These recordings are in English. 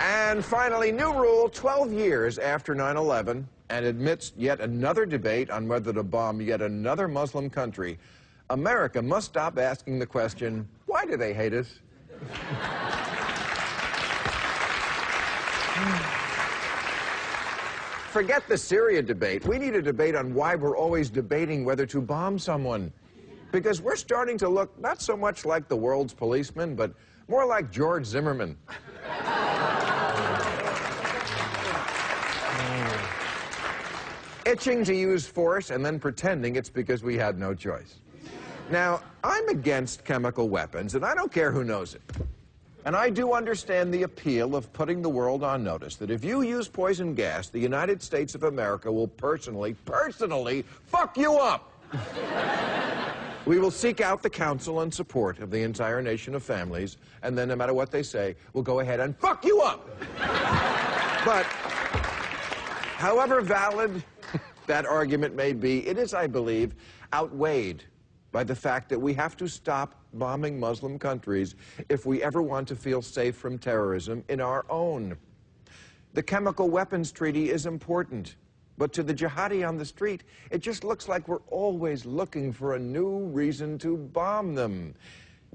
And finally, new rule 12 years after 9/11, and amidst yet another debate on whether to bomb yet another Muslim country, America must stop asking the question, why do they hate us? Forget the Syria debate. We need a debate on why we're always debating whether to bomb someone. Because we're starting to look not so much like the world's policeman, but more like George Zimmerman. Itching to use force and then pretending it's because we had no choice. Now, I'm against chemical weapons, and I don't care who knows it. And I do understand the appeal of putting the world on notice that if you use poison gas, the United States of America will personally fuck you up. We will seek out the counsel and support of the entire nation of families, and then no matter what they say, we'll go ahead and fuck you up. But however valid that argument may be, it is, I believe, outweighed by the fact that we have to stop bombing Muslim countries if we ever want to feel safe from terrorism in our own. The chemical weapons treaty is important, but to the jihadi on the street, it just looks like we're always looking for a new reason to bomb them.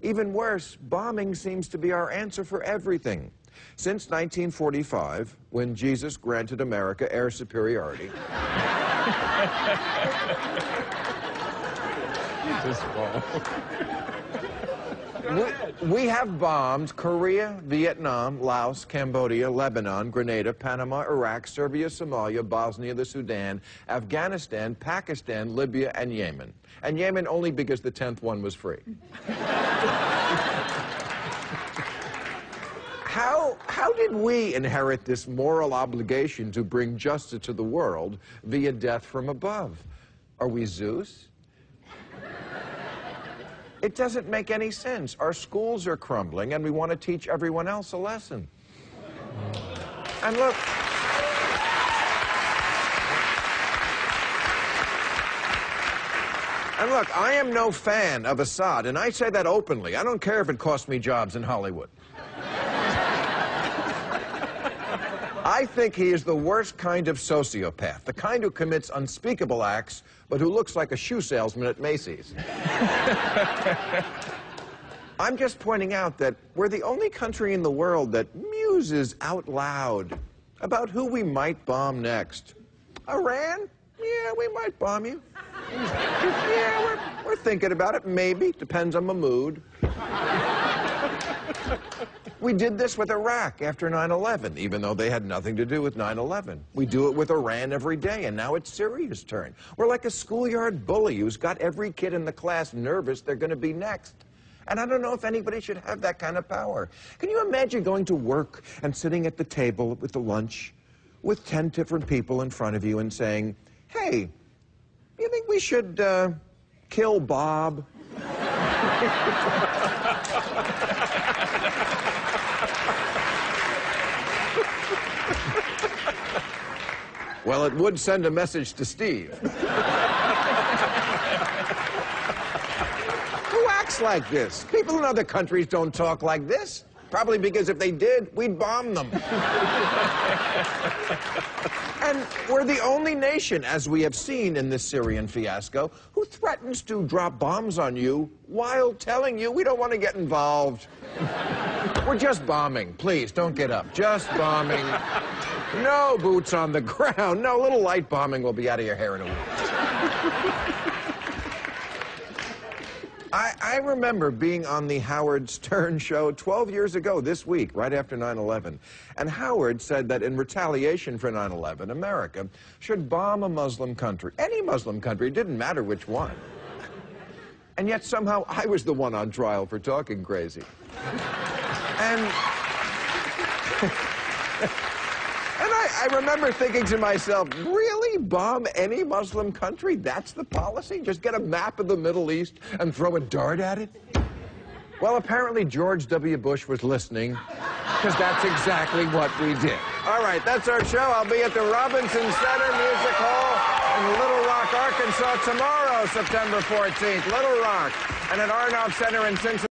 Even worse, bombing seems to be our answer for everything. Since 1945, when Jesus granted America air superiority, we have bombed Korea, Vietnam, Laos, Cambodia, Lebanon, Grenada, Panama, Iraq, Serbia, Somalia, Bosnia, the Sudan, Afghanistan, Pakistan, Libya, and Yemen. And Yemen only because the 10th one was free. How did we inherit this moral obligation to bring justice to the world via death from above? Are we Zeus? It doesn't make any sense. Our schools are crumbling, and we want to teach everyone else a lesson. And look, I am no fan of Assad, and I say that openly. I don't care if it costs me jobs in Hollywood. I think he is the worst kind of sociopath, the kind who commits unspeakable acts, but who looks like a shoe salesman at Macy's. I'm just pointing out that we're the only country in the world that muses out loud about who we might bomb next. Iran? Yeah, we might bomb you. Yeah, we're thinking about it, maybe. Depends on the mood. We did this with Iraq after 9/11, even though they had nothing to do with 9/11. We do it with Iran every day, and now it's Syria's turn. We're like a schoolyard bully who's got every kid in the class nervous they're going to be next. And I don't know if anybody should have that kind of power. Can you imagine going to work and sitting at the table with the lunch with 10 different people in front of you and saying, hey, you think we should kill Bob? Well, it would send a message to Steve. Who acts like this? People in other countries don't talk like this. Probably because if they did, we'd bomb them. And we're the only nation, as we have seen in this Syrian fiasco, who threatens to drop bombs on you while telling you we don't want to get involved. We're just bombing. Please, don't get up. Just bombing. No boots on the ground. No, little light bombing will be out of your hair in a week. I remember being on the Howard Stern show 12 years ago this week, right after 9/11. And Howard said that in retaliation for 9/11, America should bomb a Muslim country. Any Muslim country, it didn't matter which one. And yet somehow I was the one on trial for talking crazy. And I remember thinking to myself, really bomb any Muslim country? That's the policy? Just get a map of the Middle East and throw a dart at it? Well, apparently George W. Bush was listening, because that's exactly what we did. All right, that's our show. I'll be at the Robinson Center Music Hall in Little Rock, Arkansas tomorrow, September 14th. Little Rock. And at Arnoff Center in Cincinnati.